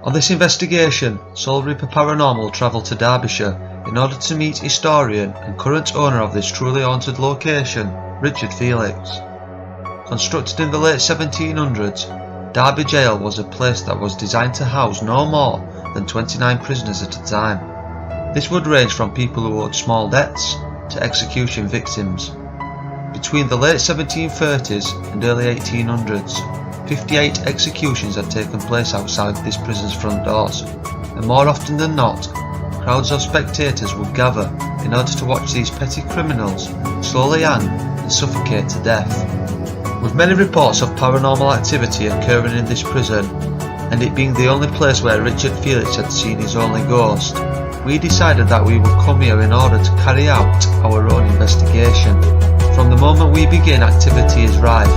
On this investigation, Soul Reaper Paranormal travelled to Derbyshire in order to meet historian and current owner of this truly haunted location, Richard Felix. Constructed in the late 1700s, Derby Gaol was a place that was designed to house no more than 29 prisoners at a time. This would range from people who owed small debts to execution victims. Between the late 1730s and early 1800s, 58 executions had taken place outside this prison's front doors, and more often than not, crowds of spectators would gather in order to watch these petty criminals slowly hang and suffocate to death. With many reports of paranormal activity occurring in this prison, and it being the only place where Richard Felix had seen his only ghost, we decided that we would come here in order to carry out our own investigation. From the moment we begin, activity is rife,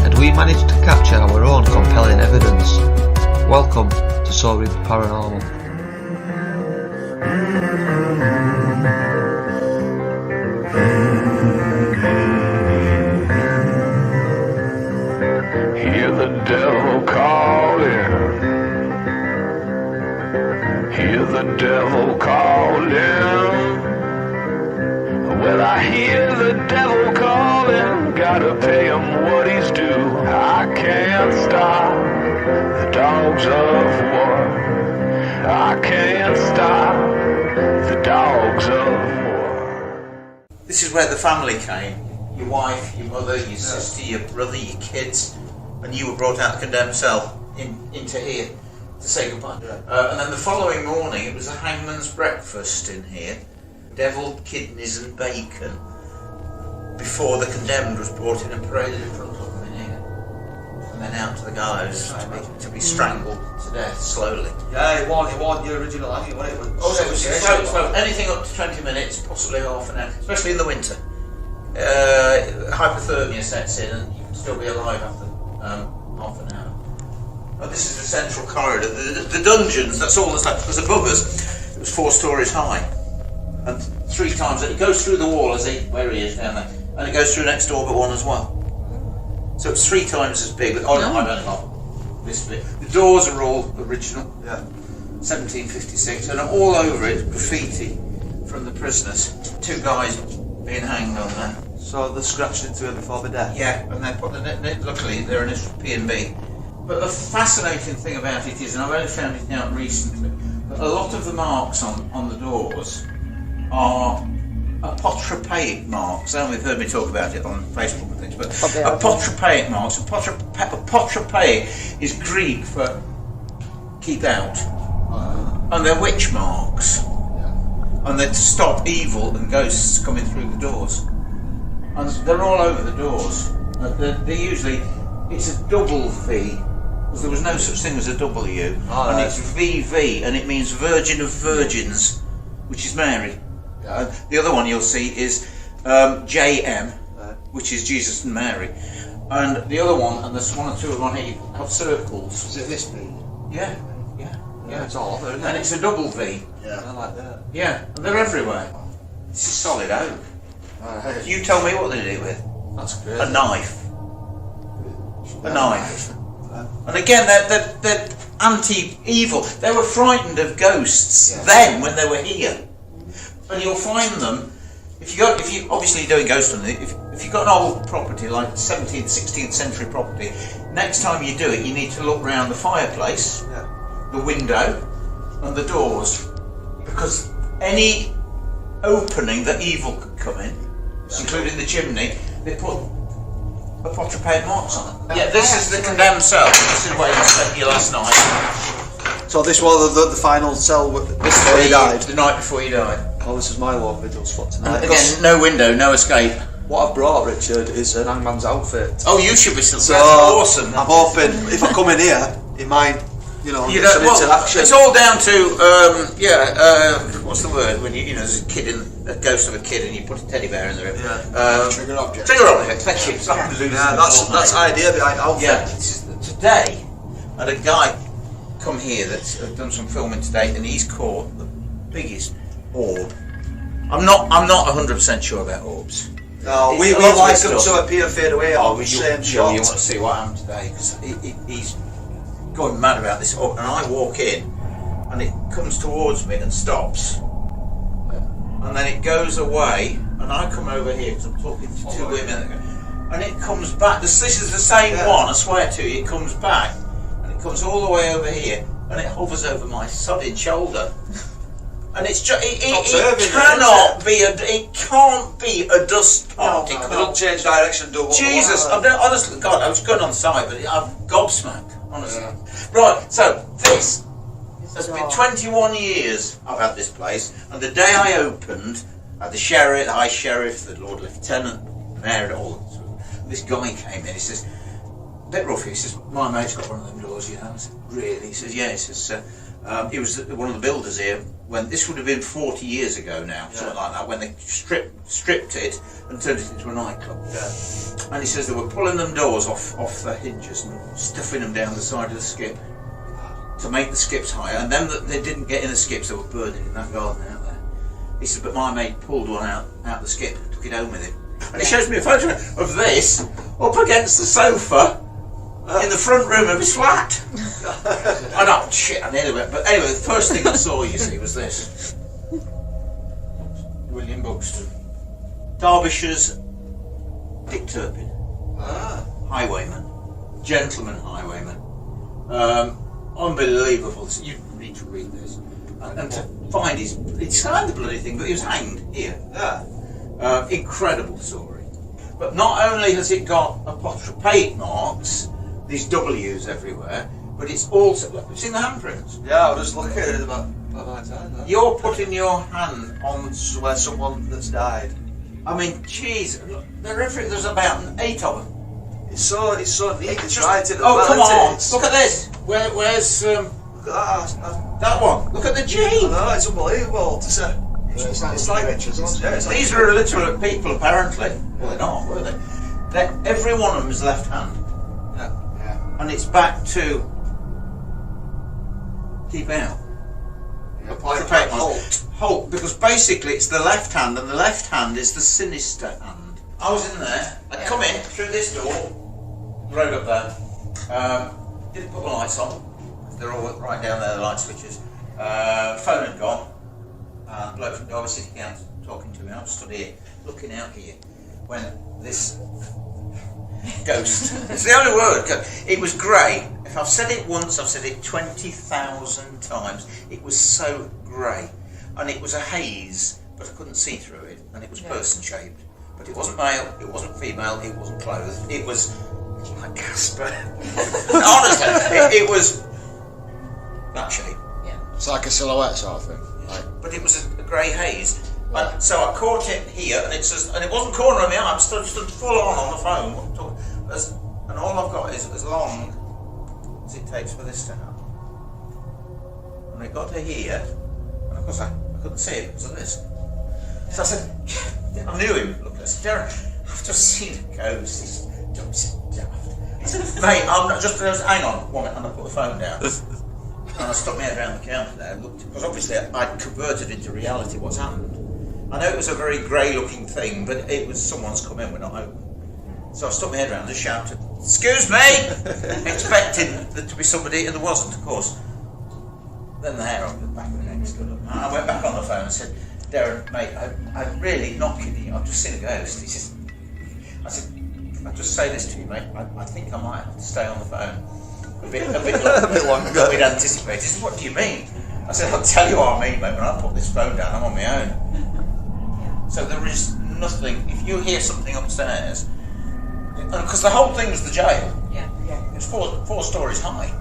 and we managed to capture our own compelling evidence. Welcome to Soul Reaper Paranormal. Hear the devil calling. Hear the devil calling. Well, I hear the devil calling. Gotta pay him what he's due. I can't stop the dogs of war. I can't stop the dogs of war. This is where the family came. Your wife, your mother, your sister, your brother, your kids, and you were brought out of the condemned cell into here to say goodbye. And then the following morning, it was a hangman's breakfast in here, devilled kidneys and bacon, before the condemned was brought in and paraded in front of them in here, and then out to the gallows to be strangled to death slowly. Yeah, it wasn't the original hanging, was it? Oh, it was slow. Anything up to 20 minutes, possibly half an hour, especially in the winter. Hypothermia sets in and you can still be alive after half an hour. Oh, this is the central corridor. The dungeons, that's all that's left, because above us it was 4 stories high. And 3 times, it goes through the wall where he is down there, and it goes through next door but one as well. So it's 3 times as big. Oh, no, I don't know. This bit. The doors are all original. Yeah. 1756, and all over it graffiti from the prisoners. 2 guys being hanged on there. So they're scratched into it before the death? Yeah, and they put luckily they're in P&B. But the fascinating thing about it is, and I've only found it out recently, that a lot of the marks on the doors are apotropaic marks. I know you've heard me talk about it on Facebook and things, but apotropaic marks. Apotropaic is Greek for keep out, and they're witch marks, and they're to stop evil and ghosts coming through the doors. And they're all over the doors. They're usually, it's a double V, because there was no such thing as a W, and it's VV, and it means Virgin of Virgins, which is Mary. The other one you'll see is JM, which is Jesus and Mary. And the other one, and there's 1 or 2 of them on here, have circles. Is it this big? Yeah. It's all over, isn't it? And it's a double V. Yeah. I like that. Yeah, and they're everywhere. This is solid oak. You tell me what they did it with. That's great. A knife. A knife. And again, they're anti-evil. They were frightened of ghosts then when they were here. And you'll find them if you obviously doing ghost hunting. If you've got an old property like 17th, 16th century property, next time you do it, you need to look round the fireplace, the window, and the doors, because any opening that evil could come in, including the chimney, they put apotropaic marks on it. Yeah, this is the condemned cell. This is where you spent your last night. So this was the final cell before he died? The night before he died. Oh, this is my low vigil spot tonight. And again, no window, no escape. What I've brought, Richard, is an hangman's outfit. Oh, you should be still. So that's awesome. I'm hoping if I come in here, it might, get some interaction. It's all down to what's the word when there's a kid a ghost of a kid and you put a teddy bear in there. Trigger object. Trigger object. Thank you. That's the idea behind outfit. Yeah. Today, I had a guy come here that's done some filming today, and he's caught the biggest orb. I'm not 100% sure about orbs. No, we like them to appear fade away on the same You shot. want to see what happened today, because he's going mad about this orb, and I walk in and it comes towards me and stops. And then it goes away, and I come over here because I'm talking to two women, and it comes back. This is the same one, I swear to you. It comes back, and it comes all the way over here, and it hovers over my sodding shoulder. And it's just, it can't be a dust particle. Don't change direction, do what Jesus, honestly, God, I was going on side, but I'm gobsmacked, honestly. Yeah. Right, so this has been 21 years I've had this place, and the day I opened, the sheriff, the high sheriff, the Lord Lieutenant, mayor, all this guy came in, he says, a bit rough, he says, my mate's got one of them doors, you know. I said, really? He says, yeah, he says, he was one of the builders here when this would have been 40 years ago now, something like that, when they stripped it and turned it into a nightclub. Yeah. And he says they were pulling them doors off the hinges and stuffing them down the side of the skip to make the skips higher, and then they didn't get in the skips, they were burning in that garden out there. He said, but my mate pulled one out the skip, took it home with him. And he shows me a photograph of this up against the sofa in the front room of his flat. I know, shit, I nearly went. But anyway, the first thing I saw, you see, was this. William Buxton. Derbyshire's Dick Turpin. Highwayman. Gentleman highwayman. Unbelievable. You need to read this. And to find he signed the bloody thing, but he was hanged here. Incredible story. But not only has it got apostrophe marks, these W's everywhere, but it's also, look, you've seen the handprints? Yeah, I was just looking at it about my time. You're putting your hand on Where someone that's died. I mean, jeez, look, there's about 8 of them. It's so neat. It's right in the come on! Look at this. Where's Look at that one? Look at the G. I know, it's unbelievable to say. It's like These are illiterate people, apparently. Well, they're not, were they? Every one of them is left hand. Yeah. And it's back to keep out. Halt, because basically it's the left hand, and the left hand is the sinister hand. I was in there. I'd come in through this door, road up there. Didn't put the lights on. They're all right down there, the light switches. Phone had gone. Bloke from Derby sitting down talking to me. I was stood here, looking out here, when this ghost, it's the only word, it was grey. If I've said it once, I've said it 20,000 times. It was so grey. And it was a haze, but I couldn't see through it. And it was person-shaped. But it wasn't male, it wasn't female, it wasn't clothed. It was like Casper. Honestly, it was that shape. Yeah. It's like a silhouette sort of thing. But it was a grey haze. And so I caught it here, and it wasn't corner of my eye. I stood full on the phone, and all I've got is as long as it takes for this to happen. And I got to here, and of course I couldn't see it because of this. So I said, I knew him. Look, I said, Darren, I've just seen a ghost. I said, mate, I'm not just. Hang on, one minute, and I put the phone down. And I stuck my head around the counter there and looked, because obviously I'd converted into reality what's happened. I know it was a very grey looking thing, but it was someone's come in, we're not open. So I stuck my head around and shouted, excuse me! Expecting there to be somebody, and there wasn't, of course. Then the hair on the back of the neck stood up. I went back on the phone and said, Darren, mate, I'm really not kidding you, I've just seen a ghost. He says, I said, I'll just say this to you, mate, I think I might have to stay on the phone. A bit longer than we'd anticipated. He said, what do you mean? I said, I'll tell you what I mean, mate, when I put this phone down, I'm on my own. So there is nothing, if you hear something upstairs, because the whole thing was the jail. Yeah. It's four stories high.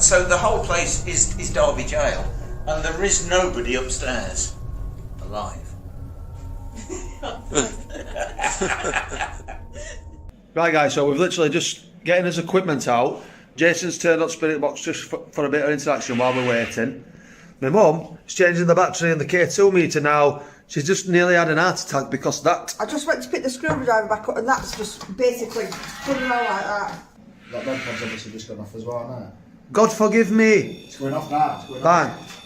So the whole place is Derby Jail, and there is nobody upstairs alive. Right guys, so we've literally just getting his equipment out. Jason's turned up Spirit Box just for a bit of interaction while we're waiting. My mum is changing the battery in the K2 meter now. She's just nearly had an heart attack because that... I just went to pick the screwdriver back up, and that's just basically putting it all like that. That bed pod's obviously just gone off as well, isn't it? God forgive me. It's going off now. It's going Bang. off.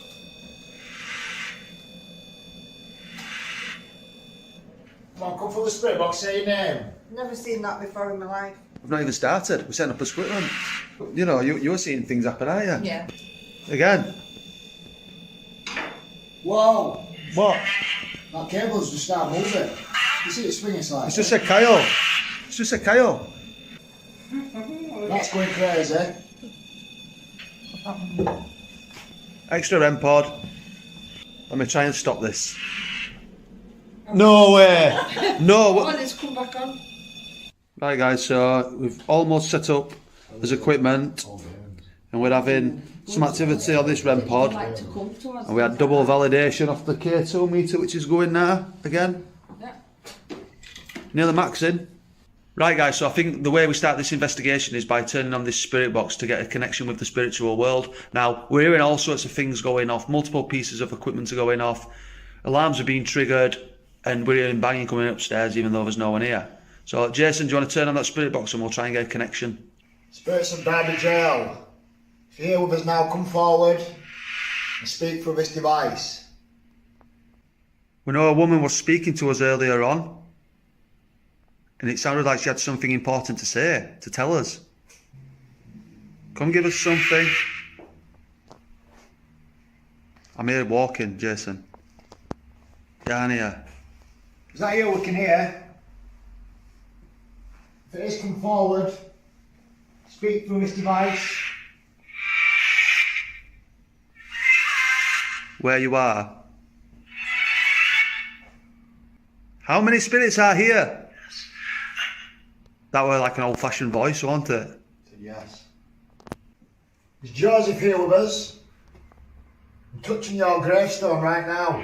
Come on, come for the Spirit Box, say your name. Never seen that before in my life. We've not even started. We're setting up a equipment. You know, you're seeing things happen, aren't you? Yeah. Again. Whoa! What? That cable's just started moving. You see it swinging slightly? It's just a Kyle. It's just a Kyle. That's going crazy. Extra REM pod. Let me try and stop this. No way! No! Oh, it's come back on. Right guys, so we've almost set up this equipment and we're having some activity on this REM pod, and we had double validation off the K2 meter, which is going now again. Yeah. Near the max in. Right guys, so I think the way we start this investigation is by turning on this spirit box to get a connection with the spiritual world. Now, we're hearing all sorts of things going off, multiple pieces of equipment are going off, alarms are being triggered, and we're hearing banging coming upstairs even though there's no one here. So Jason, do you want to turn on that spirit box and we'll try and get a connection? Spirits of Derby Jail, if you're here with us now, come forward and speak through this device. We know a woman was speaking to us earlier on, and it sounded like she had something important to say, to tell us. Come give us something. I'm here walking, Jason. Down here. Is that you we can hear? If it is, come forward. Speak through this device. Where you are. How many spirits are here? That were like an old-fashioned voice, wasn't it? Said yes. Is Joseph here with us? I'm touching your gravestone right now.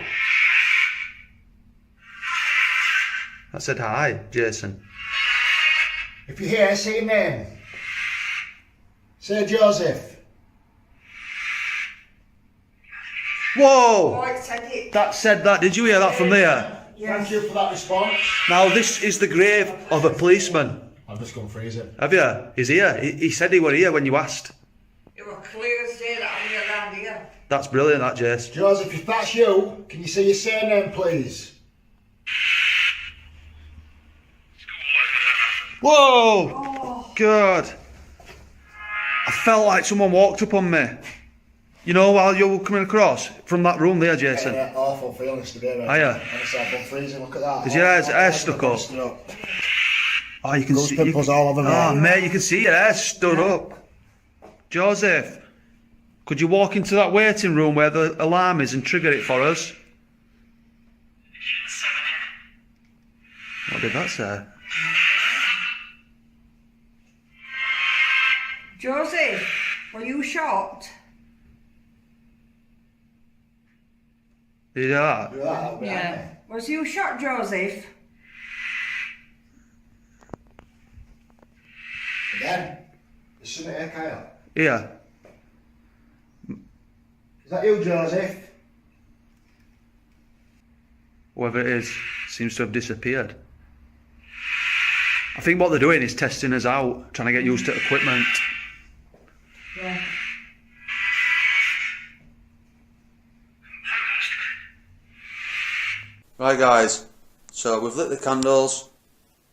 I said hi, Jason. If you're here, say your name. Say Joseph. Whoa! Oh, it said it. That said that. Did you hear that from there? Yeah. Thank you for that response. Now this is the grave of a policeman. I'm just going to freeze it. Have you? He's here. He said he were here when you asked. It was clear as day that I'm around here. That's brilliant, that, Jace. Joseph, if that's you, can you say your surname, please? Whoa! Oh. God. I felt like someone walked up on me. You know, while you were coming across from that room there, Jason. Yeah, awful feelings today, mate. Are you? Honestly, I've been freezing. Look at that. Is your hair stuck up? Oh, you can Goose see. pimples all over me. Oh, mate, you can see your hair stood up. Joseph, could you walk into that waiting room where the alarm is and trigger it for us? What did that say? Josie, were you shocked? Did you hear that? Yeah. Was you shocked, Joseph? Again, there's something here, Kyle. Yeah. Is that you, Joseph? Whoever it is seems to have disappeared. I think what they're doing is testing us out, trying to get used to equipment. Yeah. Right guys, so we've lit the candles,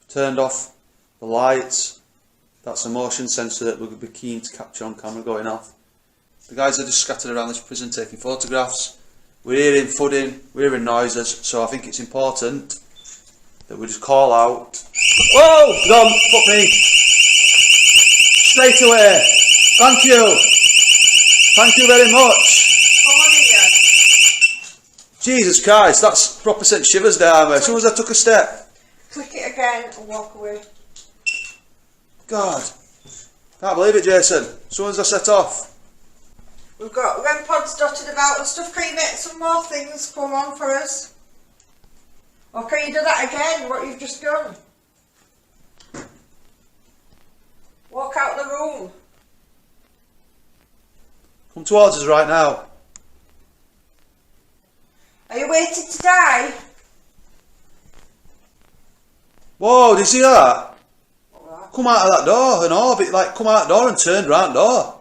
turned off the lights. That's a motion sensor that we'll be keen to capture on camera going off. The guys are just scattered around this prison taking photographs. We're hearing thudding, we're hearing noises, so I think it's important that we just call out. Whoa! Don't fuck me! Straight away! Thank you! Thank you very much! Come on here. Jesus Christ, that's proper sent shivers down me. As soon as I took a step. Click it again and walk away. God. Can't believe it, Jason. As soon as I set off. We've got REM pods dotted about and stuff. Can you make some more things come on for us? Or can you do that again, what you've just done? Walk out of the room. Come towards us right now. Are you waiting to die? Whoa, did you see that? Alright. Come out of that door and orbit, like come out the door and turn round the door.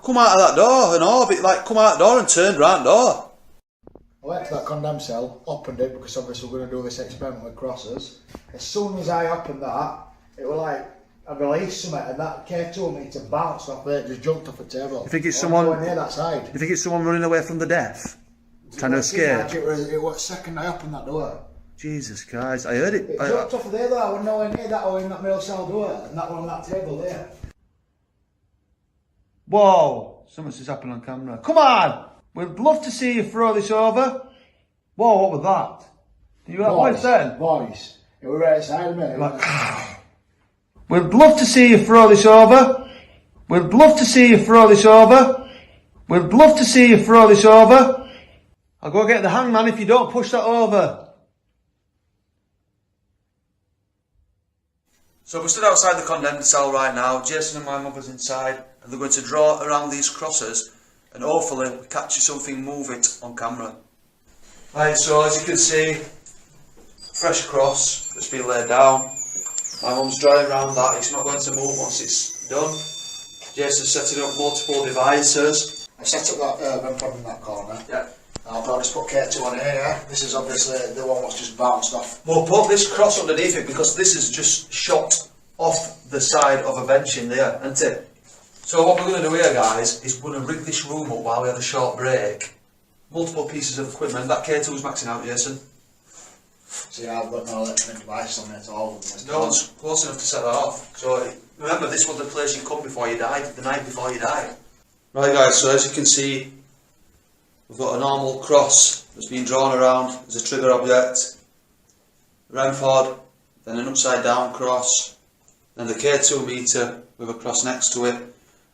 Come out of that door and orbit, like come out the door and turn round the door. went to that condemned cell, opened it because obviously we're going to do this experiment with crosses. As soon as I opened that, it was like I released something and that K2 meter bounced off it, just jumped off the table. You think it's someone? Near that side. You think it's someone running away from the death, trying to escape? Like it was second I opened that door. Jesus Christ! I heard it. It jumped off of there though. I wasn't nowhere near that or in that middle cell door, and that one on that table there. Whoa! Something's just happened on camera. Come on! We'd love to see you throw this over. Whoa! What was that? Did you hear that voice then? Voice. It was right side of me. We'd love to see you throw this over. We'd love to see you throw this over. We'd love to see you throw this over. I'll go get the hangman if you don't push that over. So we're stood outside the condemned cell right now. Jason and my mother's inside, and they're going to draw around these crosses, and hopefully we capture something, move it on camera. Right, so as you can see, fresh cross that's been laid down. My mum's drawing around that. It's not going to move once it's done. Jason's setting up multiple devices. I set up that REM pod in that corner. Yeah. I'll just put K2 on here, yeah? This is obviously the one that's just bounced off. We'll put this cross underneath it because this is just shot off the side of a bench in there, isn't it? So what we're going to do here, guys, is we're going to rig this room up while we have a short break. Multiple pieces of equipment. That K2 is maxing out, Jason. See, I've got no electronic devices on it at all. No one's close enough to set that off. So remember, this was the place you come before you died, the night before you died. Right, guys, so as you can see, we've got a normal cross that's been drawn around as a trigger object, REM pod, then an upside down cross, then the K2 meter with a cross next to it,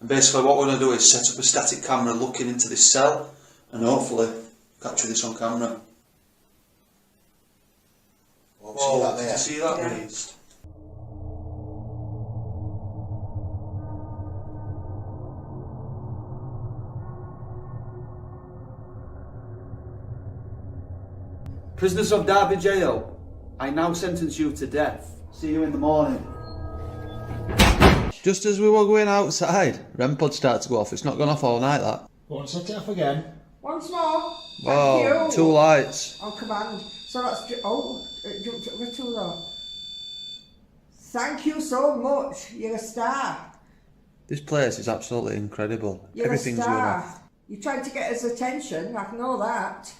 and basically what we're going to do is set up a static camera looking into this cell and hopefully capture this on camera. Whoa, did you see that, Reece? Prisoners of Derby Jail, I now sentence you to death. See you in the morning. Just as we were going outside, REM pod started to go off. It's not gone off all night, that. Go on, set it off again. Once more. Wow, 2 lights. On command. So that's it jumped over 2 though. Thank you so much. You're a star. This place is absolutely incredible. You're Everything's a going star. off. You tried to get his attention. I know that.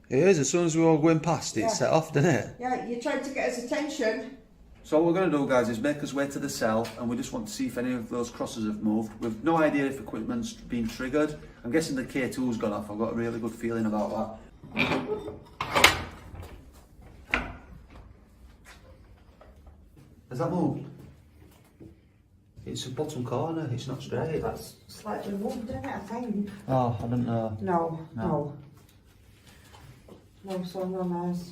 It is, as soon as we were going past it, Yeah. it set off, didn't it? Yeah, you tried to get his attention. So what we're going to do, guys, is make us way to the cell, and we just want to see if any of those crosses have moved. We've no idea if equipment's been triggered. I'm guessing the K2's gone off. I've got a really good feeling about that. Has that moved? It's the bottom corner, it's not straight. That's slightly moved, isn't it, I think? Oh, I don't know. No. No, so no nice.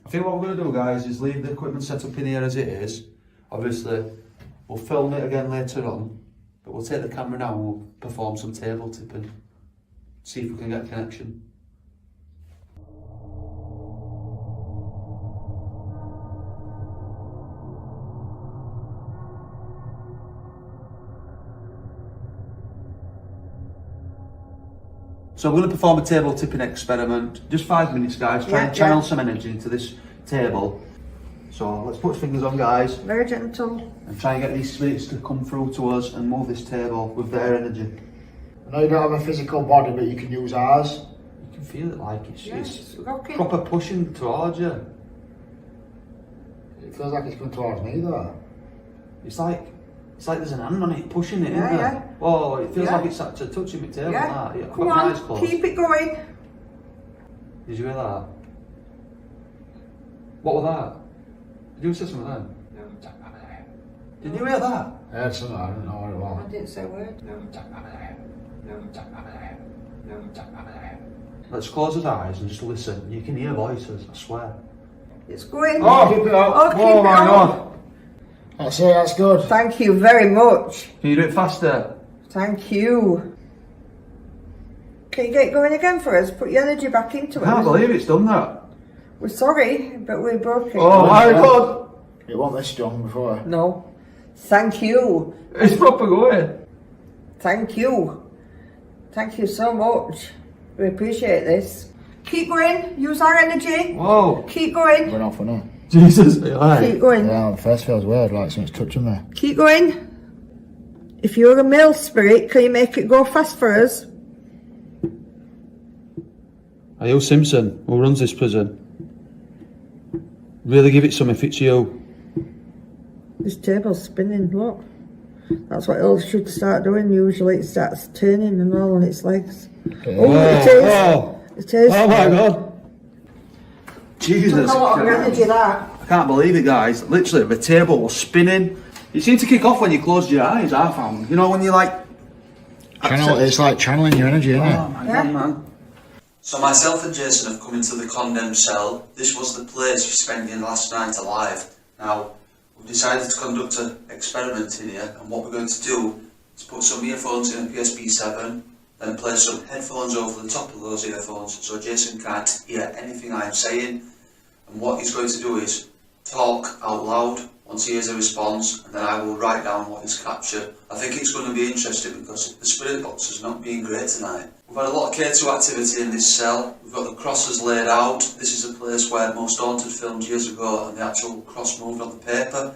I think what we're going to do, guys, is leave the equipment set up in here as it is. Obviously, we'll film it again later on, but we'll take the camera now and we'll perform some table tipping. See if we can get a connection. So we're going to perform a table tipping experiment. Just 5 minutes, guys. Try and channel some energy into this table. So let's put fingers on, guys. Very gentle. And try and get these spirits to come through to us and move this table with their energy. I know you don't have a physical body, but you can use ours. You can feel it like it's rocking. proper pushing towards you. It feels like it's coming towards me though. It's like there's an hand on it pushing it, isn't Yeah, there? yeah. Whoa, it feels Yeah. like it's actually touching my table. Yeah. That. Come Got my eyes on, closed. keep it going. Did you hear that? What was that? Did you say something then? No. Did you hear that? I heard something, I don't know what it was. I didn't say a word. No. Let's close his eyes and just listen. You can hear voices, I swear. It's going. Oh, Keep it up. Oh, keep oh it my on. god! That's it, that's good. Thank you very much. Can you do it faster? Thank you. Can you get going again for us? Put your energy back into I it. can't believe it's done that. We're sorry, but we broke it. Oh my god! It wasn't this strong before. No. Thank you. It's proper going. Thank you. Thank you so much. We appreciate this. Keep going. Use our energy. Whoa. Keep going. Going off for now. Jesus, are you alright? Keep going. Yeah, the first feels weird, like something's touching me. Keep going. If you're a male spirit, can you make it go fast for us? Are you Simpson? Who runs this prison? Really give it some if it's you. This table's spinning, look. That's what it should start doing. Usually it starts turning and all on its legs. Oh, it is. Oh, It is. oh my god. Jesus. Took a lot of energy, that. I can't believe it, guys. Literally, the table was spinning. It seemed to kick off when you closed your eyes, I found. You know, when you like... It's like channeling your energy, isn't it? Oh my god, man. So myself and Jason have come into the condemned cell. This was the place we spent your last night alive. Now, we've decided to conduct an experiment in here, and what we're going to do is put some earphones in a PSP7, then place some headphones over the top of those earphones so Jason can't hear anything I'm saying. And what he's going to do is talk out loud once he hears a response, and then I will write down what he's captured. I think it's going to be interesting because the spirit box has not been great tonight. We've had a lot of K2 activity in this cell. We've got the crosses laid out. This is a place where most haunted filmed years ago and the actual cross moved on the paper.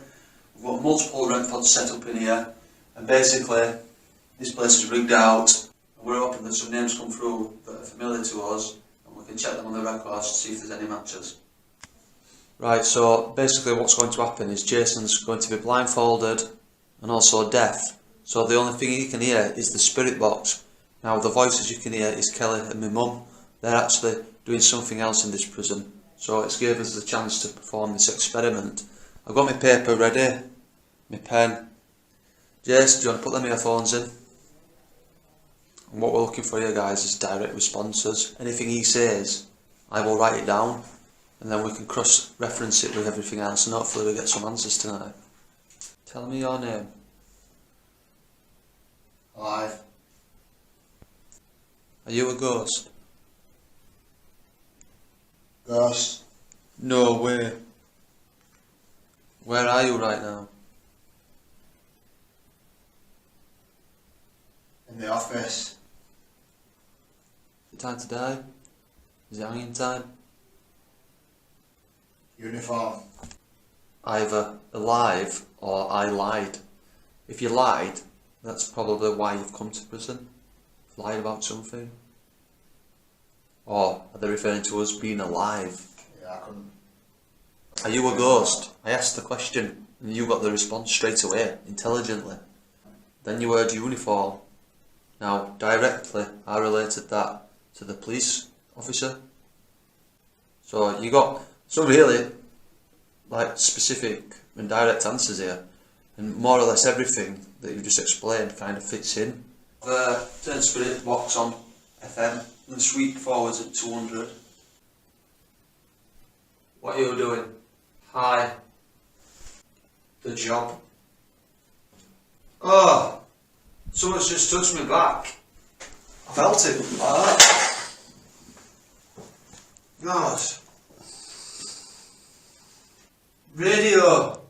We've got multiple rent pods set up in here, and basically this place is rigged out, and we're hoping that some names come through that are familiar to us, and we can check them on the records to see if there's any matches. Right, so basically what's going to happen is Jason's going to be blindfolded and also deaf, so the only thing he can hear is the spirit box. Now the voices you can hear is Kelly and my mum. They're actually doing something else in this prison, so it's gave us the chance to perform this experiment. I've got my paper ready, my pen. Jason, do you want to put them earphones in? And what we're looking for here, guys, is direct responses. Anything he says, I will write it down, and then we can cross-reference it with everything else, and hopefully we get some answers tonight. Tell me your name. Alive. Are you a ghost? Ghost. No way. Where are you right now? In the office. Is it time to die? Is it hanging time? Uniform. Either alive or I lied. If you lied, that's probably why you've come to prison. Lied about something. Or are they referring to us being alive? Yeah, I couldn't. Are you a ghost? I asked the question and you got the response straight away, intelligently. Then you heard uniform. Now, directly, I related that to the police officer. So you got some really specific and direct answers here, and more or less everything that you just explained kind of fits in. Turn spirit box on FM and sweep forwards at 200. What are you doing? Hi. The job. Oh, someone's just touched me back. I felt it. God. Radio.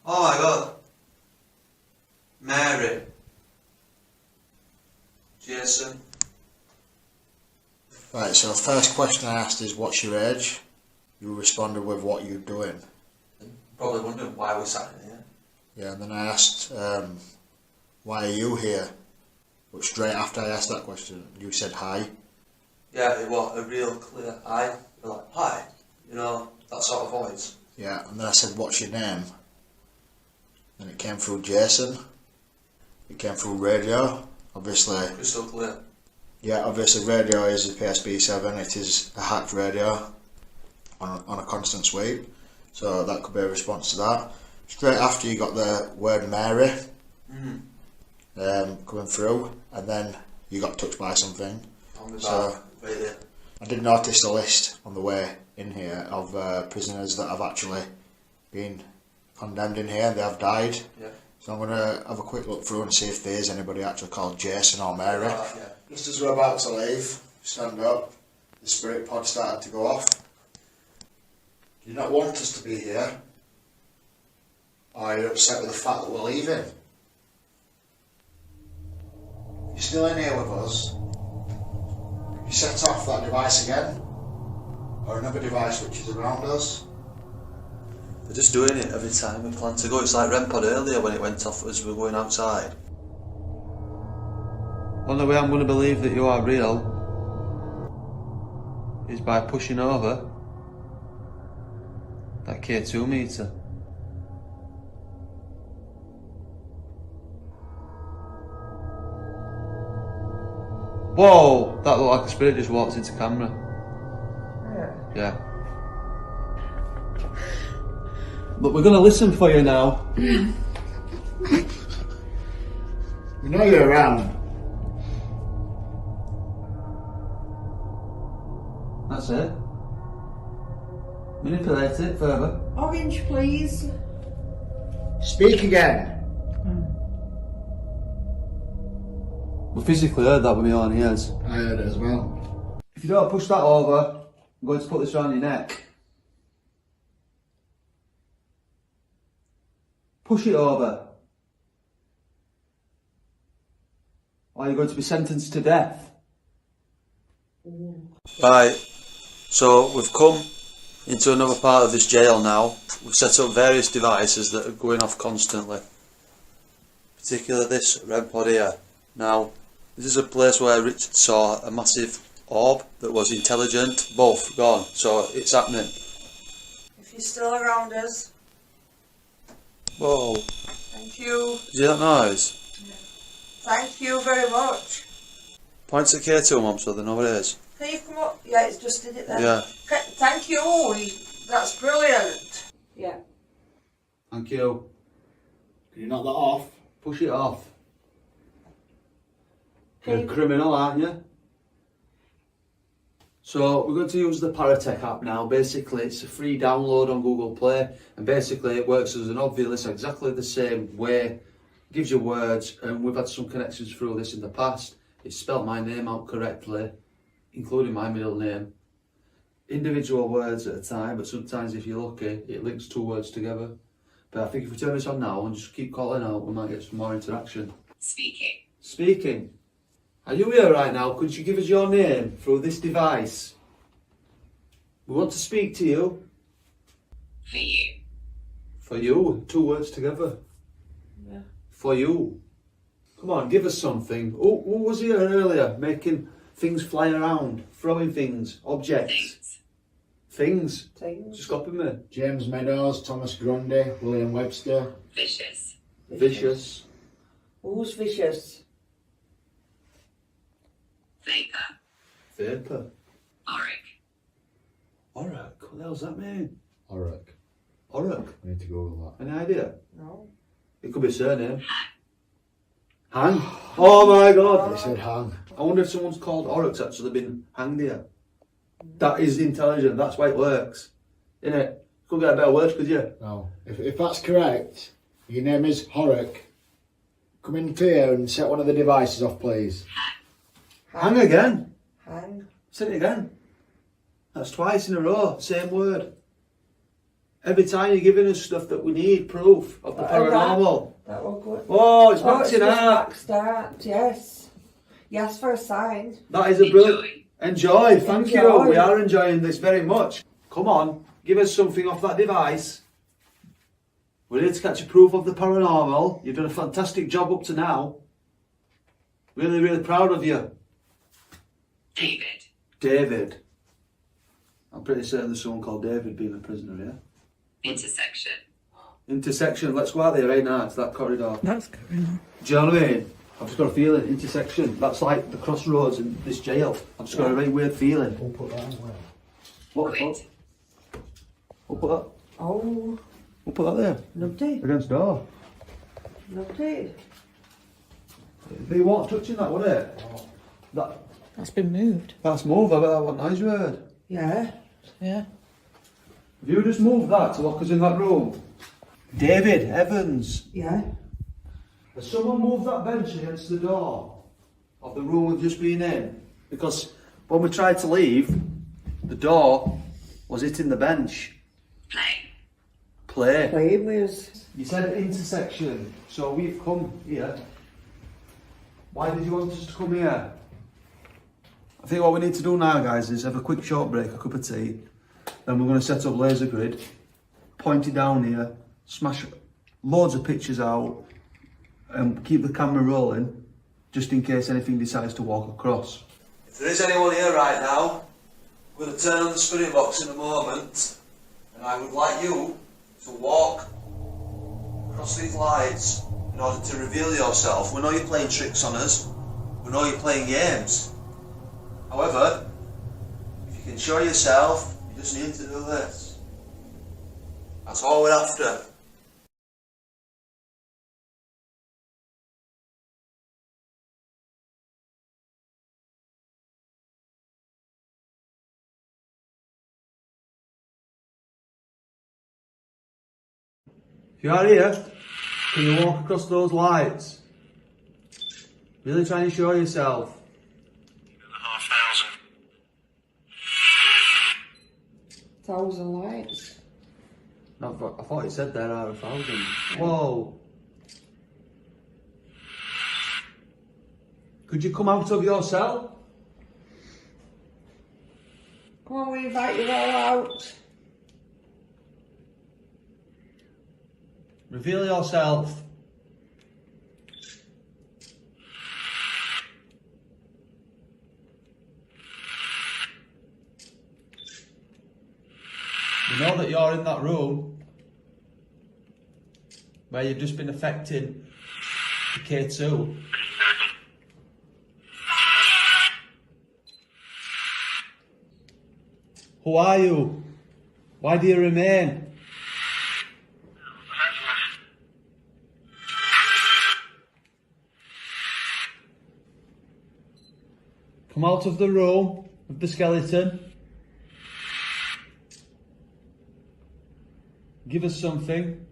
Oh my god. Mary. Jason. Right, so the first question I asked is, what's your age? You responded with what you're doing. Probably wondering why we sat in here. Yeah, and then I asked, why are you here? But straight after I asked that question, you said hi. Yeah, it was a real clear hi. You're like, hi. You know, that sort of voice. Yeah, and then I said, what's your name? And it came through Jason. It came through radio, obviously. Crystal clear. Yeah, obviously radio is a PSP7. It is a hacked radio on a constant sweep. So that could be a response to that. Straight after you got the word Mary coming through, and then you got touched by something. So right there. I did notice the list on the way in here of prisoners that have actually been condemned in here and they have died. Yeah. So I'm going to have a quick look through and see if there is anybody actually called Jason or Mary. Yeah. Just as we're about to leave, stand up, the spirit pod started to go off. Do you not want us to be here? Or are you upset with the fact that we're leaving? You're still in here with us. You you set off that device again? Or another device which is around us? They're just doing it every time we plan to go. It's like REM pod earlier when it went off as we were going outside. Only way I'm going to believe that you are real is by pushing over that K2 meter. Whoa! That looked like a spirit just walked into camera. Yeah. But we're going to listen for you now. We know you're around. That's it. Manipulate it further. Orange, please. Speak again. We physically heard that with my own ears. I heard it as well. If you don't push that over, I'm going to put this around your neck. Push it over. Or you're going to be sentenced to death. Right, so we've come into another part of this jail now. We've set up various devices that are going off constantly. Particularly this REM pod here. Now, this is a place where Richard saw a massive orb that was intelligent. Both gone, so it's happening. If you're still around us. Whoa. Thank you. Did you hear that noise? Thank you very much. Points at K2, Mum, so they know what it is. Can you come up? Yeah, it's just did it then. Yeah. Thank you. That's brilliant. Yeah. Thank you. Can you knock that off? Push it off. Can You're a criminal, aren't you? So we're going to use the Paratech app now. Basically, it's a free download on Google Play, and basically it works as an obvious, exactly the same way. Gives you words, and we've had some connections through this in the past. It spelled my name out correctly, including my middle name. Individual words at a time, but sometimes if you're lucky, it links two words together. But I think if we turn this on now and just keep calling out, we might get some more interaction. Speaking. Speaking. Are you here right now? Could you give us your name through this device? We want to speak to you. For you. For you. Two words together. Yeah. For you. Come on, give us something. Who was here earlier making things fly around, throwing things, objects? Things. Things. Just copy me. James Meadows, Thomas Grundy, William Webster. Vicious. Vicious. Who's vicious? Vapor. Vapor. Auric. Auric. What the hell's that mean? Auric. Auric. We need to Google that. Any idea? No. It could be a surname. Hang. Oh my god. They said hang. I wonder if someone's called Oryx actually been hanged here. That is intelligent, that's why it works. Innit? Couldn't get a better word, could you? No. If that's correct, your name is Horick. Come in here and set one of the devices off, please. Hang again. Hang. Say it again. That's twice in a row, same word. Every time you're giving us stuff that we need, proof of the paranormal. That will go. Oh, it's back to that. Back start, yes. Yes, for a sign. That is a brilliant. Enjoy, thank you. We are enjoying this very much. Come on, give us something off that device. We're here to catch a proof of the paranormal. You've done a fantastic job up to now. Really, really proud of you. David. David. I'm pretty certain there's someone called David being a prisoner here. Intersection. Intersection, let's go out there right now to that corridor. That's going on. Do you know what I mean? I've just got a feeling, intersection. That's like the crossroads in this jail. I've just got a very weird feeling. We'll put that away. What? Quit. We'll put that. Oh, We'll put that there. lovely. Against the door. Lovely. They weren't touching that, would it? That's been moved. That's moved. I bet that what noise you heard. Yeah. Yeah. Have you just moved that to lock us in that room? David Evans. Yeah. Has someone moved that bench against the door of the room we've just been in? Because when we tried to leave, the door was hitting the bench. Play. Playing with us. You said intersection, so we've come here. Why did you want us to come here? I think what we need to do now, guys, is have a quick short break, a cup of tea, then we're going to set up laser grid, point it down here, smash loads of pictures out, and keep the camera rolling, just in case anything decides to walk across. If there is anyone here right now, we're going to turn on the spirit box in a moment, and I would like you to walk across these lights in order to reveal yourself. We know you're playing tricks on us, we know you're playing games. However, if you can show yourself, you just need to do this. That's all we're after. If you are here, can you walk across those lights? Really try and show yourself. 1,000 lights. No, I thought it said there are 1,000. Whoa. Could you come out of your cell? Come on, we invite you all out. Reveal yourself. We know that you're in that room where you've just been affecting the K2. Who are you? Why do you remain? Come out of the room with the skeleton. Give us something.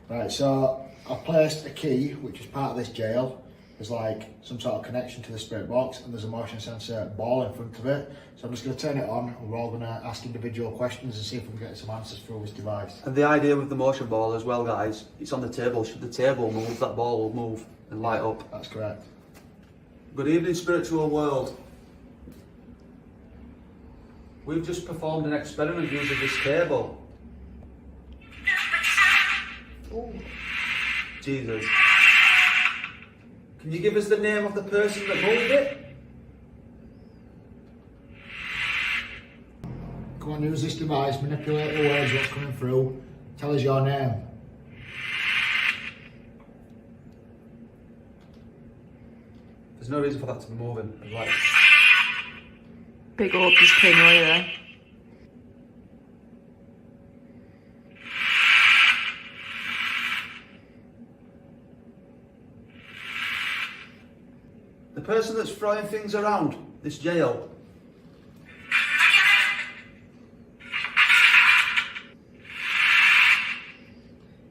Right, so I placed a key, which is part of this jail. There's like some sort of connection to the spirit box, and there's a motion sensor ball in front of it. So I'm just going to turn it on, and we're all going to ask individual questions and see if we can get some answers through this device. And the idea with the motion ball as well, guys, it's on the table. Should the table move, that ball will move and light up. That's correct. Good evening, spiritual world. We've just performed an experiment using this table. Ooh. Jesus. Can you give us the name of the person that moved it? Come on, use this device, manipulate the words, what's coming through. Tell us your name. There's no reason for that to be moving. Right. Big up, just came away there. The person that's throwing things around this jail.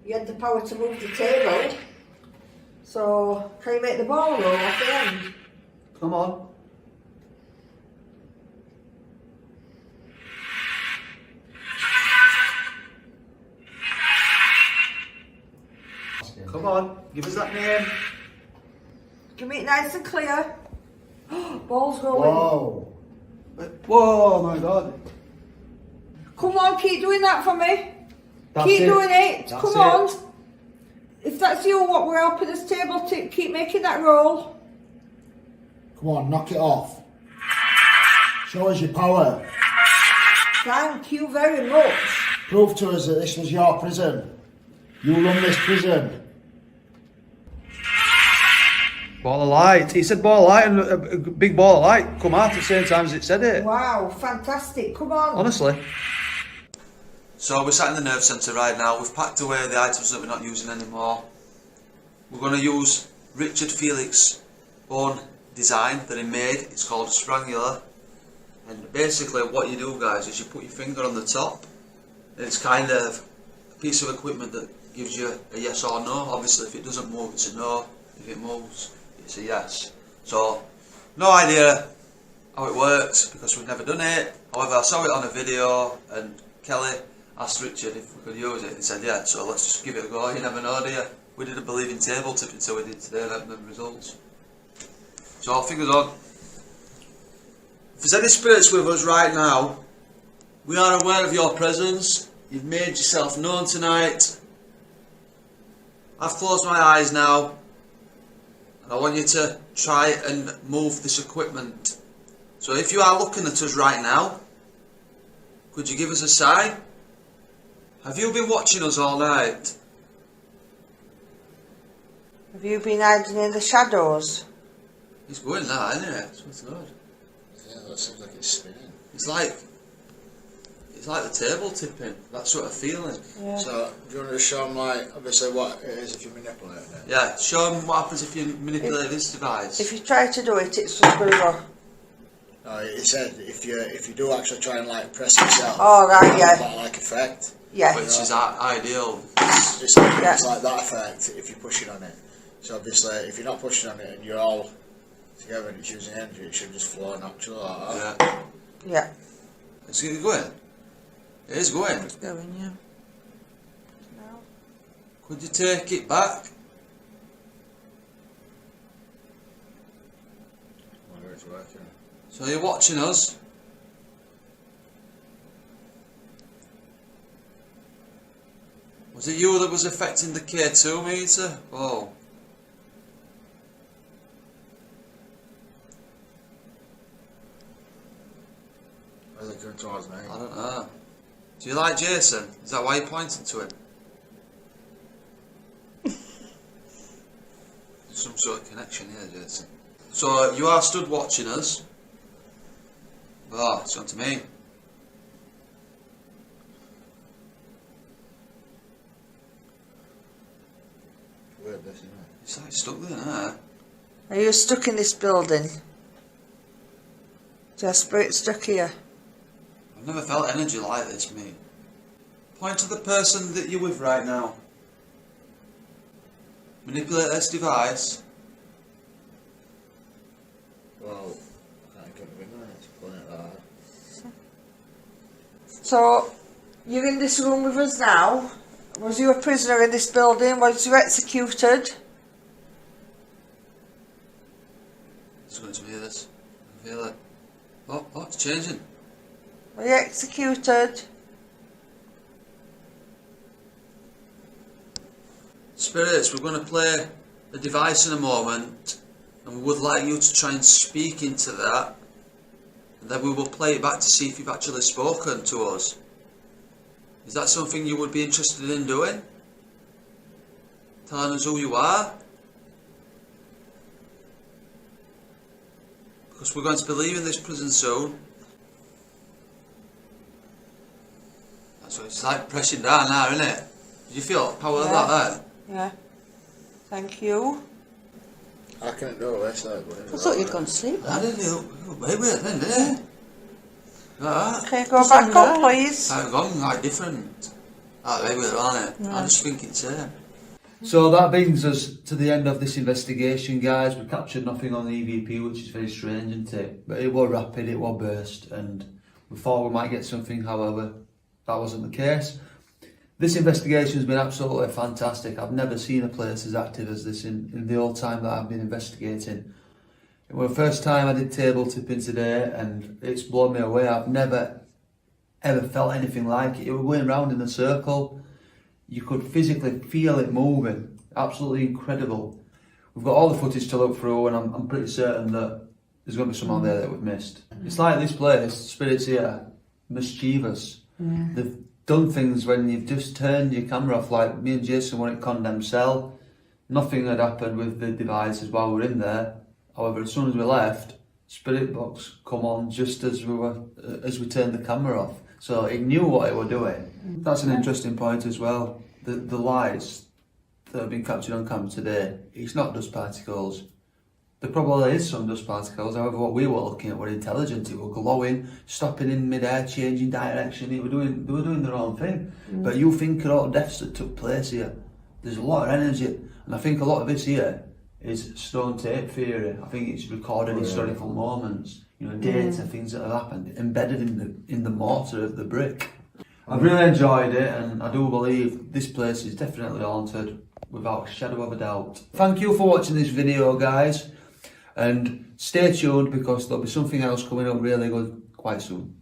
You had the power to move the table. So, can you make the ball roll off the end? Come on. Come on, give us that name. Give me it nice and clear. Ball's rolling. Whoa! Whoa, my God. Come on, keep doing that for me. That's Keep it. doing it. That's Come it. on. If that's you, what we're helping this table to keep making that roll. Come on, knock it off. Show us your power. Thank you very much. Prove to us that this was your prison. You run this prison. Ball of light. He said ball of light, and a big ball of light come out at the same time as it said it. Wow, fantastic. Come on. Honestly. So we're sat in the nerve centre right now. We've packed away the items that we're not using anymore. We're going to use Richard Felix' own design that he made. It's called a Strangler. And basically what you do, guys, is you put your finger on the top. And it's kind of a piece of equipment that gives you a yes or no. Obviously if it doesn't move, it's a no. If it moves, it's a yes. So, no idea how it works because we've never done it. However, I saw it on a video and Kelly asked Richard if we could use it and he said yeah, so let's just give it a go. You never know, do you? We didn't believe in table tipping, so we did today, them results. So all fingers on. If there's any spirits with us right now, we are aware of your presence. You've made yourself known tonight. I've closed my eyes now, and I want you to try and move this equipment. So if you are looking at us right now, could you give us a sign? Have you been watching us all night? Have you been hiding in the shadows? It's going now, isn't it? It's good. Yeah, that seems like it's spinning. It's like the table tipping, that sort of feeling. Yeah. So, do you want to show them, like, obviously what it is if you manipulate it? Yeah, show them what happens if you manipulate this device. If you try to do it, it's just going to go. No, it said if you do actually try and like press yourself, Oh, right, you yeah. get that like effect. Yeah. Which is ideal. It's like that effect if you're pushing on it. So obviously, if you're not pushing on it and you're all together and it's using energy, it should just flow naturally like that. Yeah. Yeah. It's going. It is going. It's going, yeah. No. Could you take it back? Whether it's working. So you're watching us. Was it you that was affecting the K2 meter? Oh. Where are they coming towards me? I don't know. Do you like Jason? Is that why you're pointing to him? There's some sort of connection here, Jason. So you are stood watching us. Oh, it's on to me. Weird this, isn't it? It's like stuck there, huh? Are you stuck in this building? Is your spirit stuck here? I've never felt energy like this, mate. Point to the person that you're with right now. Manipulate this device. Well, I can't get the window in it to point it like that. So, you're in this room with us now. Was you a prisoner in this building? Was you executed? It's going to be this. I feel it. Oh, it's changing. Were you executed? Spirits, we're going to play a device in a moment, and we would like you to try and speak into that, and then we will play it back to see if you've actually spoken to us. Is that something you would be interested in doing? Telling us who you are? Because we're going to be leaving this prison soon. That's what it's like pressing down now, isn't it? Did you feel power of that there? Yeah. Thank you. I couldn't do this, like, I thought you'd gone to sleep I then. didn't know. Wait, then, didn't it? Right. Okay, go back up, please. I've gone like different. Right, we're on it. I just think it's there. So that brings us to the end of this investigation, guys. We captured nothing on the EVP, which is very strange, isn't it? But it was rapid, it was burst, and we thought we might get something, however, that wasn't the case. This investigation has been absolutely fantastic. I've never seen a place as active as this in the whole time that I've been investigating. It was the first time I did table tipping today, and it's blown me away. I've never ever felt anything like it. It was going round in a circle. You could physically feel it moving. Absolutely incredible. We've got all the footage to look through, and I'm pretty certain that there's going to be some out there that we've missed. It's like this place, spirits here, mischievous. They've done things when you've just turned your camera off, like me and Jason were at Condemned Cell. Nothing had happened with the devices while we were in there. However, as soon as we left, spirit box come on just as we turned the camera off. So it knew what it was doing. That's an interesting point as well. The lights that have been captured on camera today, it's not dust particles. There probably is some dust particles, however what we were looking at were intelligent. It were glowing, stopping in mid-air, changing direction. They were doing their own thing. But you think of all the deaths that took place here. There's a lot of energy, and I think a lot of this here is stone tape theory. I think it's recorded historical moments, data, things that have happened, embedded in the mortar of the brick. I've really enjoyed it, and I do believe this place is definitely haunted, without a shadow of a doubt. Thank you for watching this video, guys, and stay tuned because there'll be something else coming up really good quite soon.